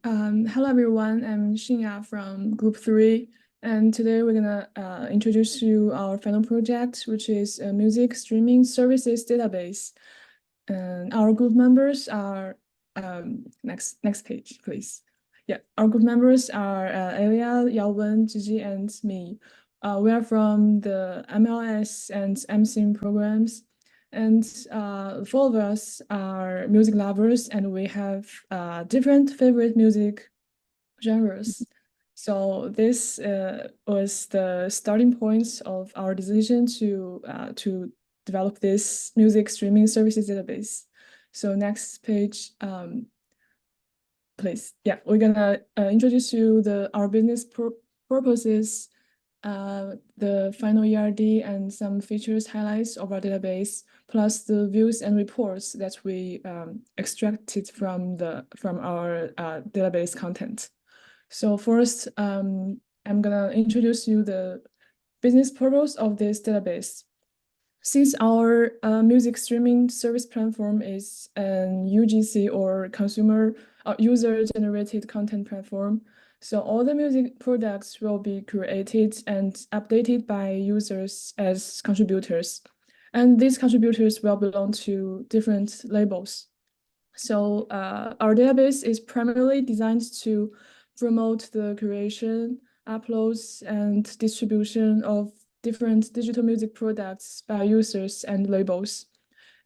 Hello everyone, I'm Xinya from Group 3, and today we're gonna introduce you our final project, which is a music streaming services database. And our group members are next page, please. Yeah, our group members are Elia, Yaowen, Gigi, and me. We are from the MLS and MSIM programs. And four of us are music lovers, and we have different favorite music genres. So this was the starting point of our decision to develop this music streaming services database. So next page, please. Yeah, we're gonna introduce you our business purposes, the final ERD, and some features highlights of our database, plus the views and reports that we extracted from our database content. So first, I'm gonna introduce you the business purpose of this database. Since our music streaming service platform is an UGC or consumer user-generated content platform, so all the music products will be created and updated by users as contributors. And these contributors will belong to different labels. So our database is primarily designed to promote the creation, uploads, and distribution of different digital music products by users and labels,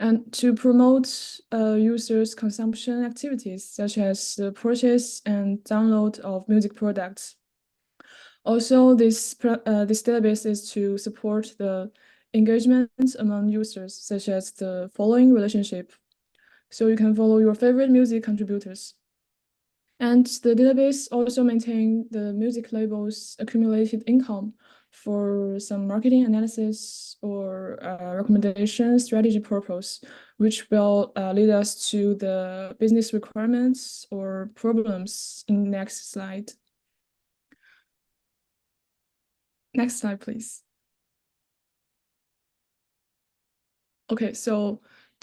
and to promote users' consumption activities such as the purchase and download of music products. Also, this database is to support the engagement among users, such as the following relationship. So you can follow your favorite music contributors. And the database also maintains the music label's accumulated income for some marketing analysis or recommendation strategy purpose, which will lead us to the business requirements or problems in the next slide. Next slide, please. Okay, so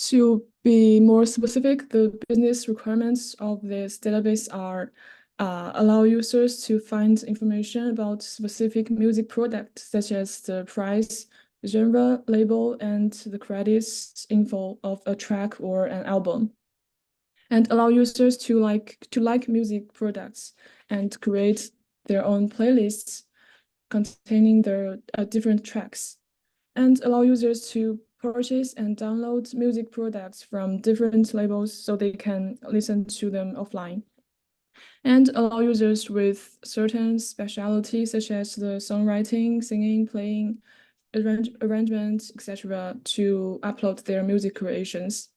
to be more specific, the business requirements of this database are allow users to find information about specific music products, such as the price, genre, label, and the credits info of a track or an album, and allow users to like music products and create their own playlists containing their different tracks, and allow users to purchase and download music products from different labels so they can listen to them offline, and allow users with certain specialties such as the songwriting, singing, playing, arrangement, etc. to upload their music creations.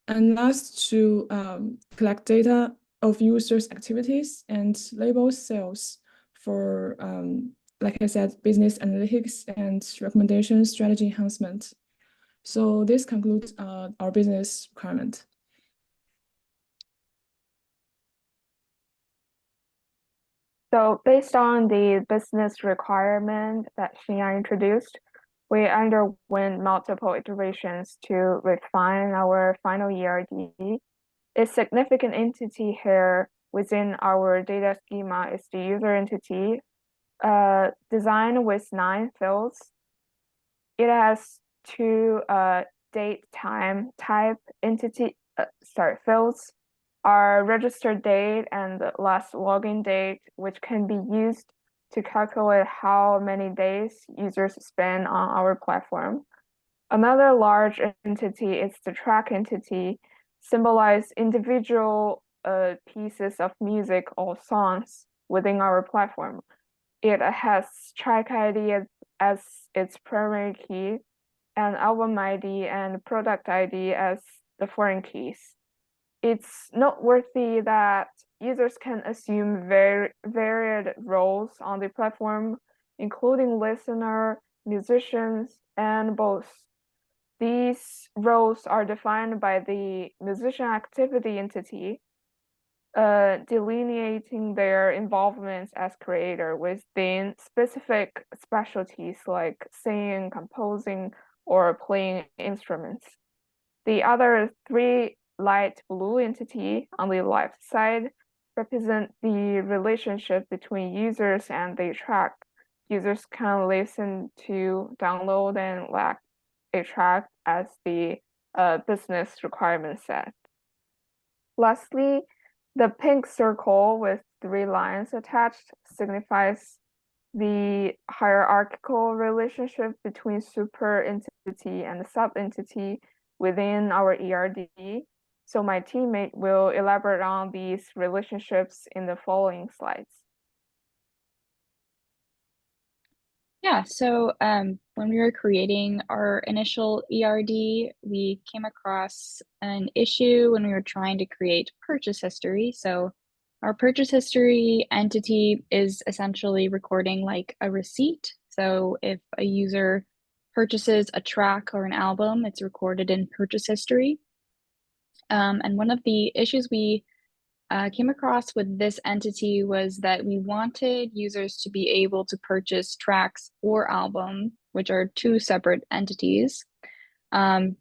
And last, to collect data of users' activities and label sales for, like I said, business analytics and recommendation strategy enhancement. So this concludes our business requirement. So based on the business requirement that Xinya introduced, we underwent multiple iterations to refine our final ERD. A significant entity here within our data schema is the user entity, designed with 9 fields. It has two date, time, type entity, fields are registered date and the last login date, which can be used to calculate how many days users spend on our platform. Another large entity is the track entity, symbolize individual pieces of music or songs within our platform. It has track ID as its primary key, and album ID and product ID as the foreign keys. It's noteworthy that users can assume varied roles on the platform, including listener, musicians, and both. These roles are defined by the musician activity entity, delineating their involvements as creator within specific specialties like singing, composing, or playing instruments. The other three light blue entity on the left side represent the relationship between users and the track. Users can listen to, download, and like a track as the business requirement set. Lastly, the pink circle with 3 lines attached signifies the hierarchical relationship between super entity and sub entity within our ERD. So my teammate will elaborate on these relationships in the following slides. Yeah, so when we were creating our initial ERD, we came across an issue when we were trying to create purchase history. So our purchase history entity is essentially recording like a receipt. So if a user purchases a track or an album, it's recorded in purchase history. And one of the issues we came across with this entity was that we wanted users to be able to purchase tracks or album, which are 2 separate entities. And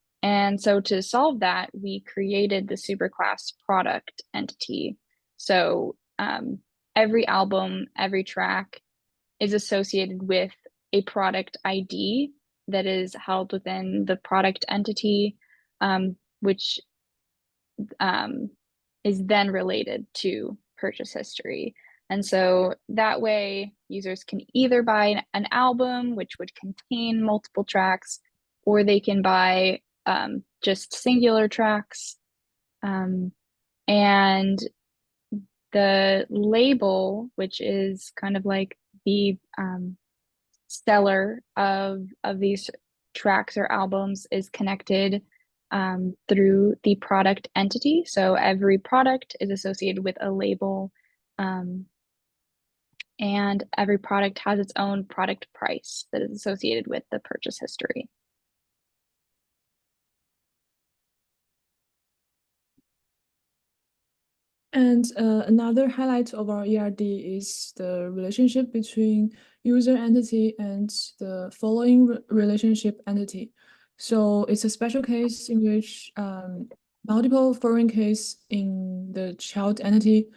so to solve that, we created the superclass product entity. So every album, every track is associated with a product ID that is held within the product entity, which is then related to purchase history. And so that way, users can either buy an album, which would contain multiple tracks, or they can buy just singular tracks. And the label, which is kind of like the seller of these tracks or albums, is connected through the product entity. So every product is associated with a label, and every product has its own product price that is associated with the purchase history. And another highlight of our ERD is the relationship between user entity and the following relationship entity. So it's a special case in which multiple foreign case in the child entity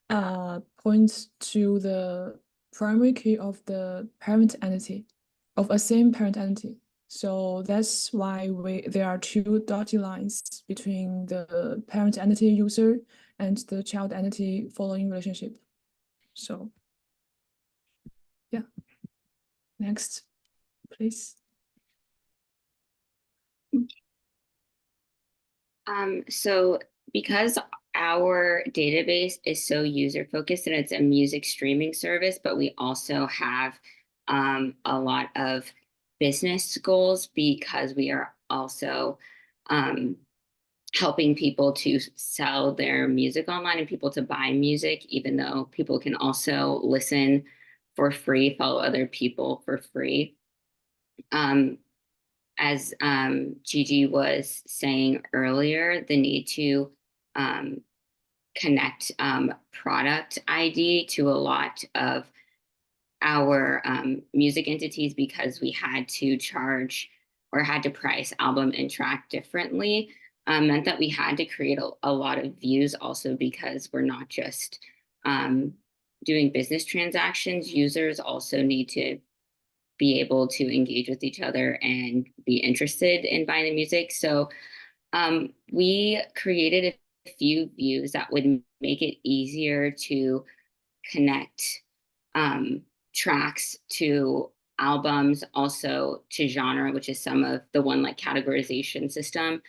points to the primary key of the parent entity, of a same parent entity. So that's why there are 2 dotted lines between the parent entity user and the child entity following relationship. So yeah, next, please. So because our database is so user focused and it's a music streaming service, but we also have a lot of business goals because we are also helping people to sell their music online and people to buy music, even though people can also listen for free, follow other people for free. As Gigi was saying earlier, the need to connect product ID to a lot of our music entities because we had to charge or had to price album and track differently, meant that we had to create a lot of views also because we're not just doing business transactions. Users also need to be able to engage with each other and be interested in buying the music. So we created a few views that would make it easier to connect tracks to albums, also to genre, which is some of the one like categorization system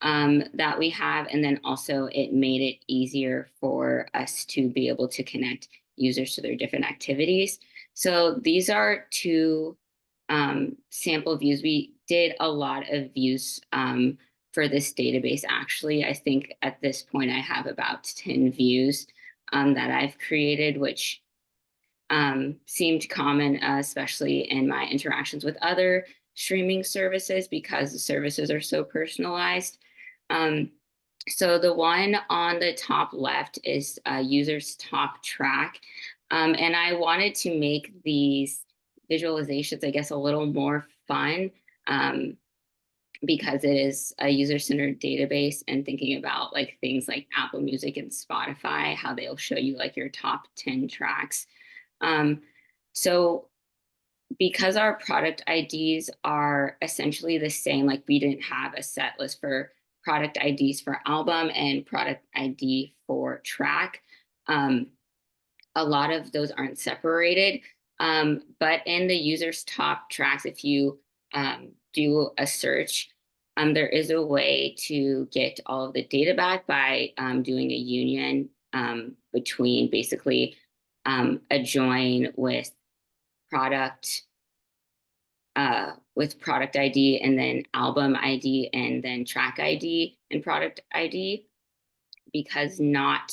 that we have. And then also it made it easier for us to be able to connect users to their different activities. So these are 2 sample views. We did a lot of views for this database. Actually, I think at this point I have about 10 views that I've created, which seemed common, especially in my interactions with other streaming services because the services are so personalized. So the one on the top left is user's top track. And I wanted to make these visualizations, I guess, a little more fun. because it is a user-centered database, and thinking about like things like Apple Music and Spotify, how they'll show you like your top 10 tracks. So because our product IDs are essentially the same, like we didn't have a set list for product IDs for album and product ID for track. A lot of those aren't separated. But in the user's top tracks, if you do a search, there is a way to get all of the data back by doing a union between basically a join with product ID and then album ID and then track ID and product ID, because not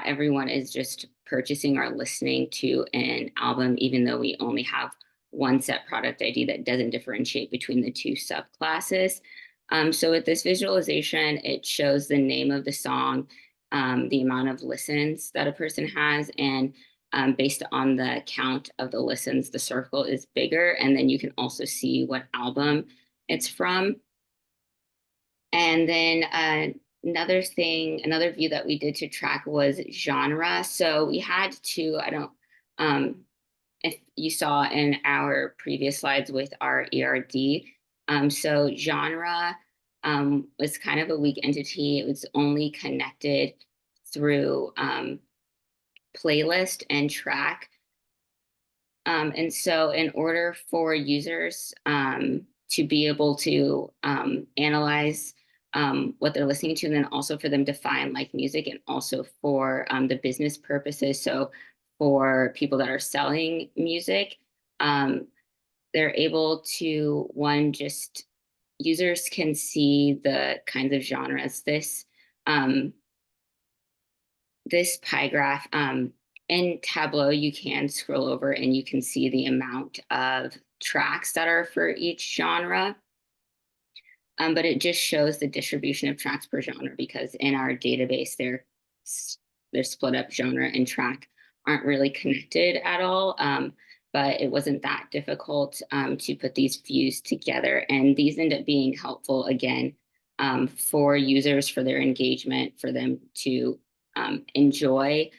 everyone is just purchasing or listening to an album, even though we only have one set product ID that doesn't differentiate between the two subclasses. So with this visualization, it shows the name of the song, the amount of listens that a person has, and based on the count of the listens, the circle is bigger, and then you can also see what album it's from. And then another view that we did to track was genre. So we had to, if you saw in our previous slides with our ERD, so genre was kind of a weak entity. It was only connected through playlist and track. And so in order for users to be able to analyze what they're listening to, and then also for them to find like music, and also for the business purposes, so for people that are selling music, they're able to, users can see the kinds of genres. This pie graph, in Tableau, you can scroll over and you can see the amount of tracks that are for each genre. But it just shows the distribution of tracks per genre, because in our database, they're split up. Genre and track aren't really connected at all. But it wasn't that difficult to put these views together. And these end up being helpful, again, for users, for their engagement, for them to enjoy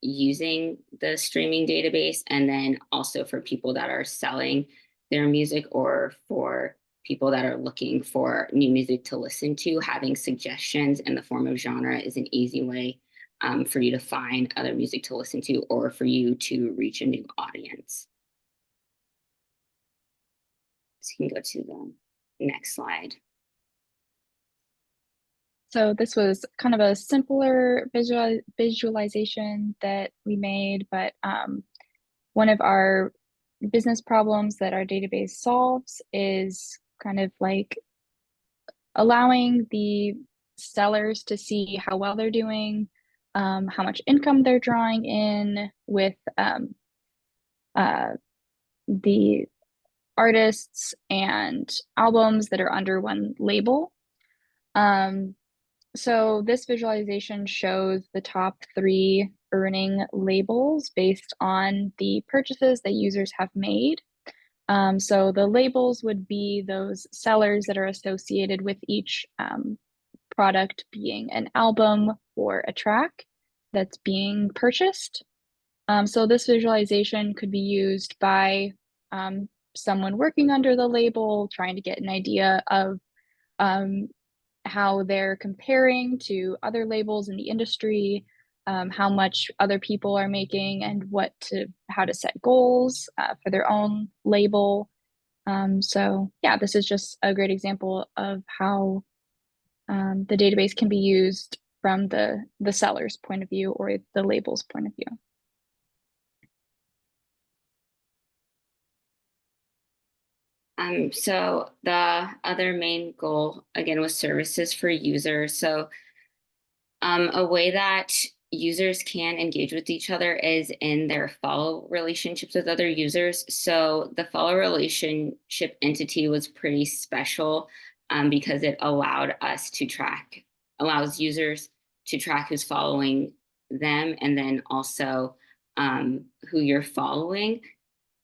using the streaming database, and then also for people that are selling their music, or for people that are looking for new music to listen to. Having suggestions in the form of genre is an easy way for you to find other music to listen to, or for you to reach a new audience. So you can go to the next slide. So this was kind of a simpler visualization that we made, but one of our business problems that our database solves is kind of like allowing the sellers to see how well they're doing, how much income they're drawing in with the artists and albums that are under one label. So this visualization shows the top 3 earning labels based on the purchases that users have made. So the labels would be those sellers that are associated with each product being an album or a track that's being purchased. So this visualization could be used by someone working under the label, trying to get an idea of how they're comparing to other labels in the industry, how much other people are making, and how to set goals for their own label. So yeah, this is just a great example of how the database can be used from the seller's point of view or the label's point of view. So the other main goal, again, was services for users. So a way that users can engage with each other is in their follow relationships with other users. So the follow relationship entity was pretty special because it allows users to track who's following them, and then also who you're following.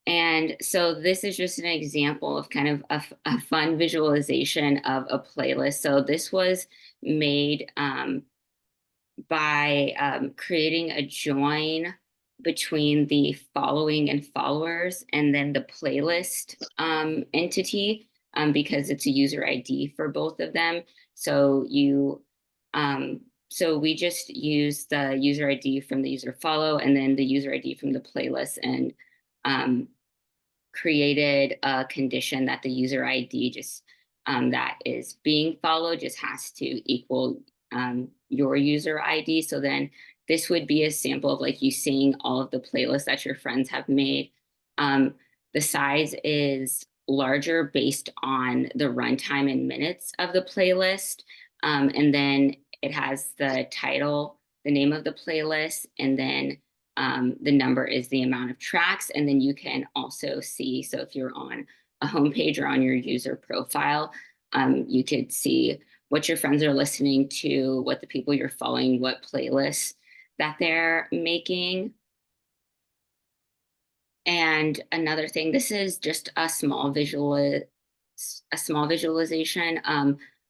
And so this is just an example of kind of a fun visualization of a playlist. So this was made by creating a join between the following and followers and then the playlist entity, because it's a user ID for both of them. So so we just use the user ID from the user follow and then the user ID from the playlist, and created a condition that the user ID just that is being followed just has to equal your user ID. So then this would be a sample of like you seeing all of the playlists that your friends have made. The size is larger based on the runtime in minutes of the playlist. And then it has the title, the name of the playlist, and then the number is the amount of tracks. And then you can also see, so if you're on a homepage or on your user profile, you could see what your friends are listening to, what the people you're following, what playlists that they're making. And another thing, this is just a small visualization.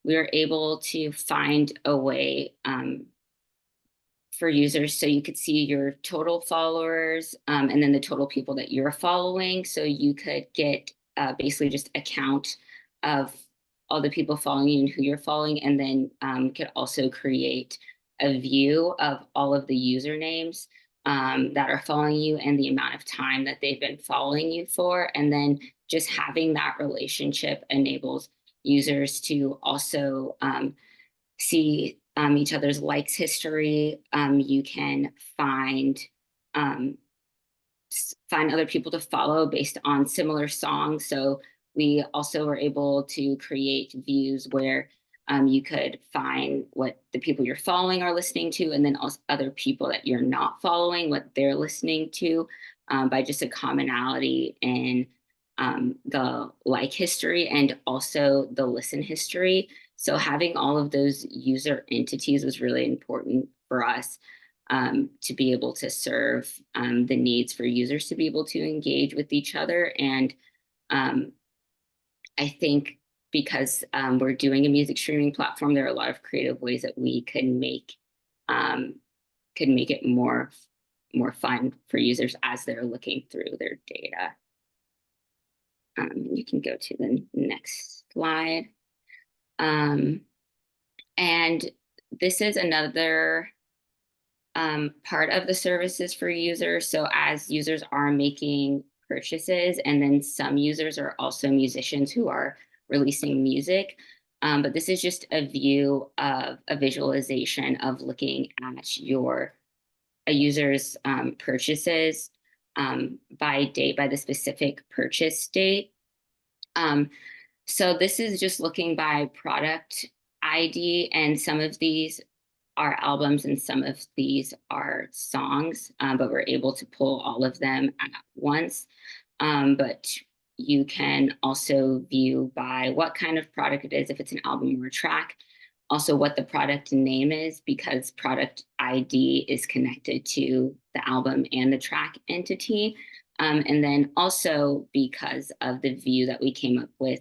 We are able to find a way for users so you could see your total followers, and then the total people that you're following. So you could get basically just a count of all the people following you and who you're following, and then could also create a view of all of the usernames that are following you and the amount of time that they've been following you for. And then just having that relationship enables users to also see each other's likes history. You can um, find other people to follow based on similar songs. So we also were able to create views where you could find what the people you're following are listening to, and then also other people that you're not following, what they're listening to, by just a commonality in the like history and also the listen history. So having all of those user entities was really important for us to be able to serve the needs for users to be able to engage with each other. And I think because we're doing a music streaming platform, there are a lot of creative ways that we could make it more fun for users as they're looking through their data. You can go to the next slide. And this is another part of the services for users. So as users are making purchases, and then some users are also musicians who are releasing music. But this is just a view of a visualization of looking at a user's purchases by date, by the specific purchase date. So this is just looking by product ID, and some of these are albums and some of these are songs, but we're able to pull all of them at once. But you can also view by what kind of product it is, if it's an album or a track, also what the product name is, because product ID is connected to the album and the track entity. And then also because of the view that we came up with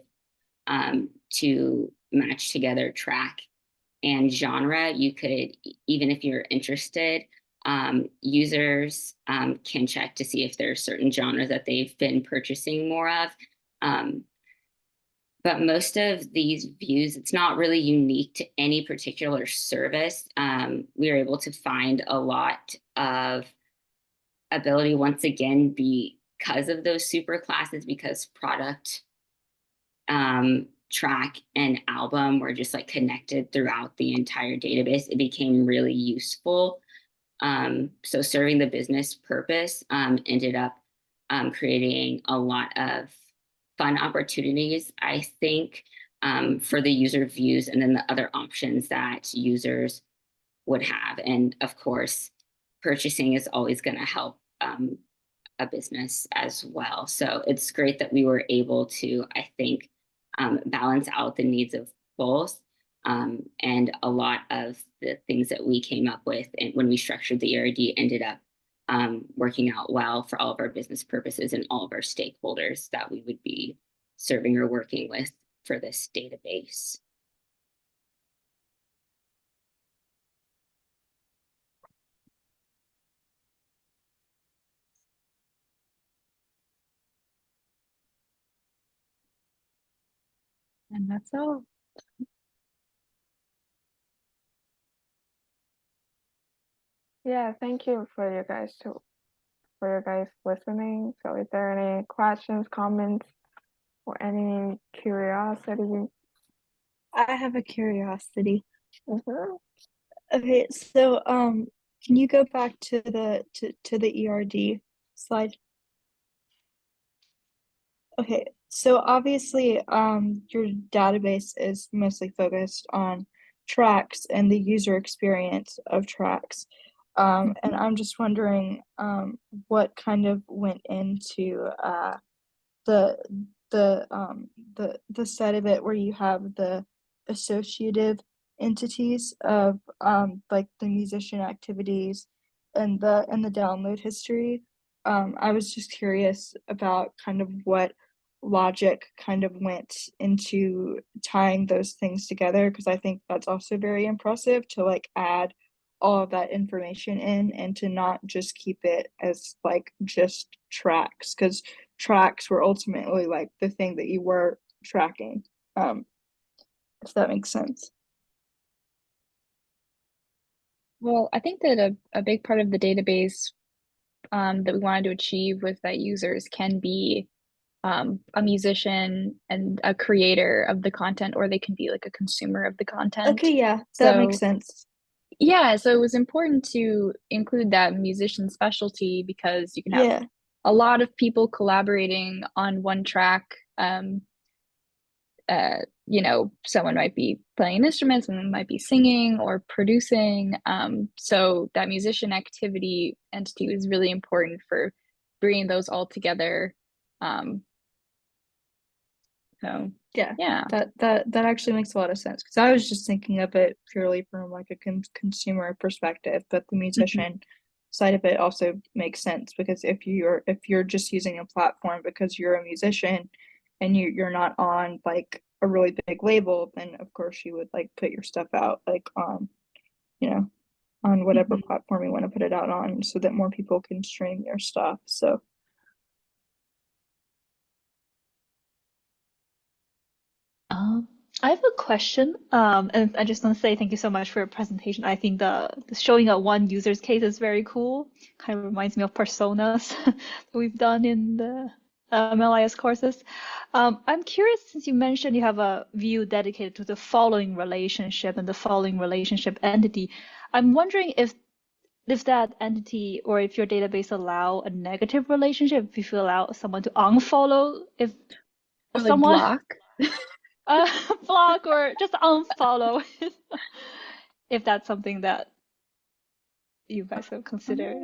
to match together track and genre, you could, even if you're interested, users can check to see if there are certain genres that they've been purchasing more of. But most of these views, it's not really unique to any particular service. We are able to find a lot of ability, once again, because of those super classes, because product, track, and album were just like connected throughout the entire database. It became really useful. So serving the business purpose ended up creating a lot of fun opportunities, I think, for the user views, and then the other options that users would have. And of course, purchasing is always going to help a business as well. So it's great that we were able to, I think, balance out the needs of both. And a lot of the things that we came up with and when we structured the ERD ended up working out well for all of our business purposes and all of our stakeholders that we would be serving or working with for this database. And that's all. Yeah, thank you for you guys listening. So is there any questions, comments, or any curiosity? I have a curiosity. Mhm. Okay, so can you go back to the ERD slide? Okay, so obviously your database is mostly focused on tracks and the user experience of tracks. And I'm just wondering what kind of went into the the side of it where you have the associative entities of like the musician activities and the download history. I was just curious about kind of what logic kind of went into tying those things together, because I think that's also very impressive to like add all of that information in and to not just keep it as like just tracks, because tracks were ultimately like the thing that you were tracking, if that makes sense. Well, I think that a big part of the database that we wanted to achieve was that users can be a musician and a creator of the content, or they can be like a consumer of the content. Okay, yeah, that makes sense. Yeah, so it was important to include that musician specialty because you can have Yeah, a lot of people collaborating on one track. You know, someone might be playing an instrument, someone might be singing or producing. So that musician activity entity was really important for bringing those all together. So yeah, yeah. that actually makes a lot of sense, because I was just thinking of it purely from like a consumer perspective, but the musician side of it also makes sense, because if you're just using a platform because you're a musician and you're not on like a really big label, then of course you would like put your stuff out like on, you know, on whatever platform you want to put it out on, so that more people can stream your stuff. So I have a question, and I just want to say thank you so much for your presentation. I think the showing a one user's case is very cool. Kind of reminds me of personas that we've done in the MLIS courses. I'm curious, since you mentioned you have a view dedicated to the following relationship and the following relationship entity. I'm wondering if that entity, or if your database allow a negative relationship, if you allow someone to unfollow, if Or like someone block. block or just unfollow, if that's something that you guys have considered.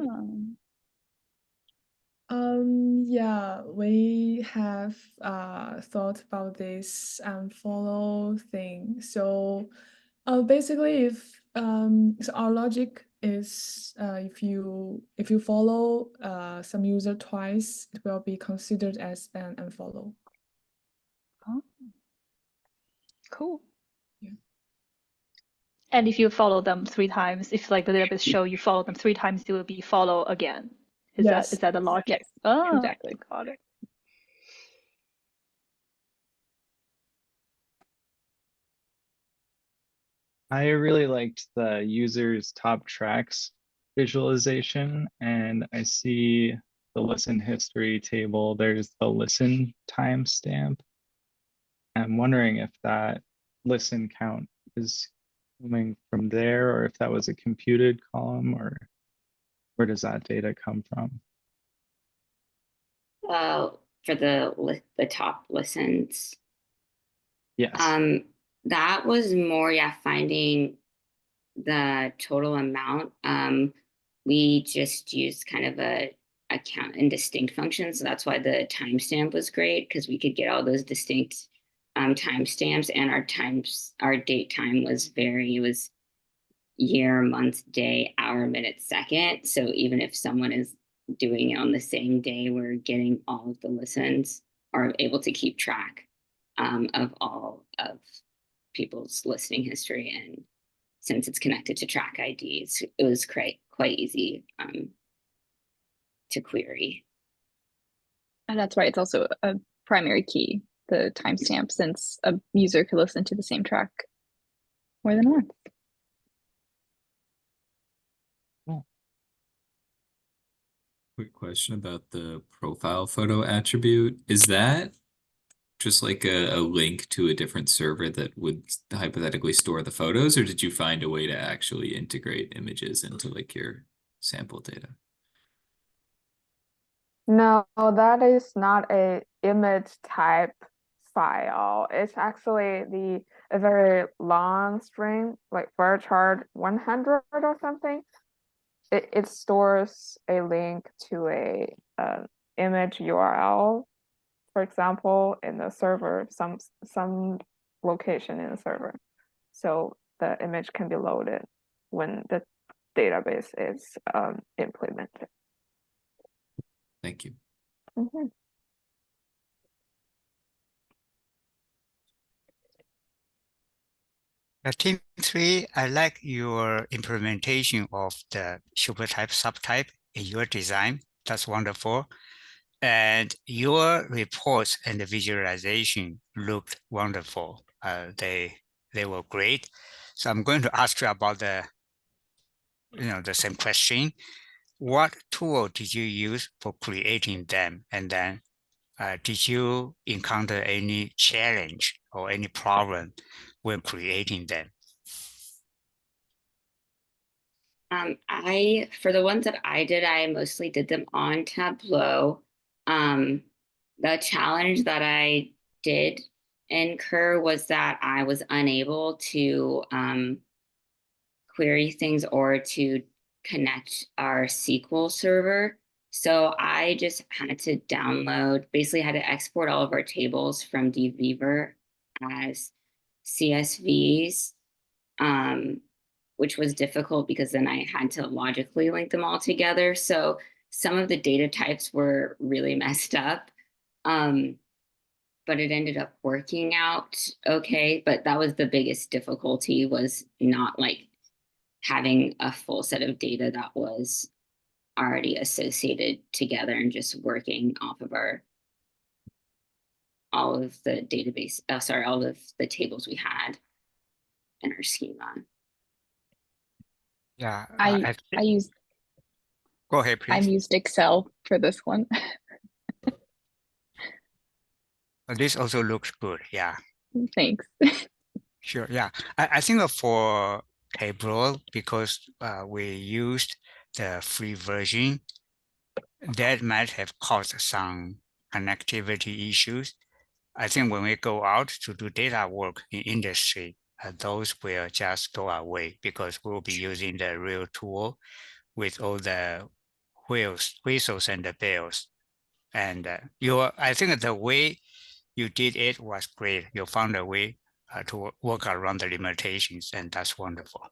Yeah, we have thought about this follow thing. So basically so our logic is if you follow some user twice, it will be considered as an unfollow. Oh, cool. Yeah. And if you follow them 3 times, if like the database show you follow them 3 times, it will be follow again. Is Yes. that the logic? Yes, Oh, exactly. got it. I really liked the user's top tracks visualization, and I see the listen history table. There's the listen timestamp. I'm wondering if that listen count is coming from there, or if that was a computed column, or where does that data come from? For the top listens. Yes. That was more, yeah, finding the total amount. We just used kind of a count and distinct function, so that's why the timestamp was great, because we could get all those distinct timestamps, and our date time was year, month, day, hour, minute, second. So even if someone is doing it on the same day, we're getting all of the listens, or able to keep track of all of people's listening history. And since it's connected to track IDs, it was quite easy to query. And that's why it's also a primary key, the timestamp, since a user could listen to the same track more than once. Quick question about the profile photo attribute. Is that just like a link to a different server that would hypothetically store the photos, or did you find a way to actually integrate images into like your sample data? No, that is not a image type file. It's actually a very long string, like varchar 100 or something. It stores a link to a image URL, for example, in the server, some location in the server. So the image can be loaded when the database is implemented. Thank you. Mhm. Team 3, I like your implementation of the supertype subtype in your design. That's wonderful. And your reports and the visualization looked wonderful. They were great. So I'm going to ask you about the same question. What tool did you use for creating them? And then did you encounter any challenge or any problem when creating them? For the ones that I did, I mostly did them on Tableau. The challenge that I did incur was that I was unable to query things or to connect our SQL server. So I just had to basically had to export all of our tables from dbeaver as CSVs. Which was difficult because then I had to logically link them all together. So some of the data types were really messed up, but it ended up working out okay. But that was the biggest difficulty, was not like having a full set of data that was already associated together and just working off of all of the all of the tables we had in our schema. Yeah, I used Go ahead, please. used Excel for this one. This also looks good. Yeah. Thanks. Sure. Yeah. I think for Tableau, because we used the free version, that might have caused some connectivity issues. I think when we go out to do data work in industry, those will just go away because we'll be using the real tool with all the whistles and the bells. And I think the way you did it was great. You found a way to work around the limitations, and that's wonderful.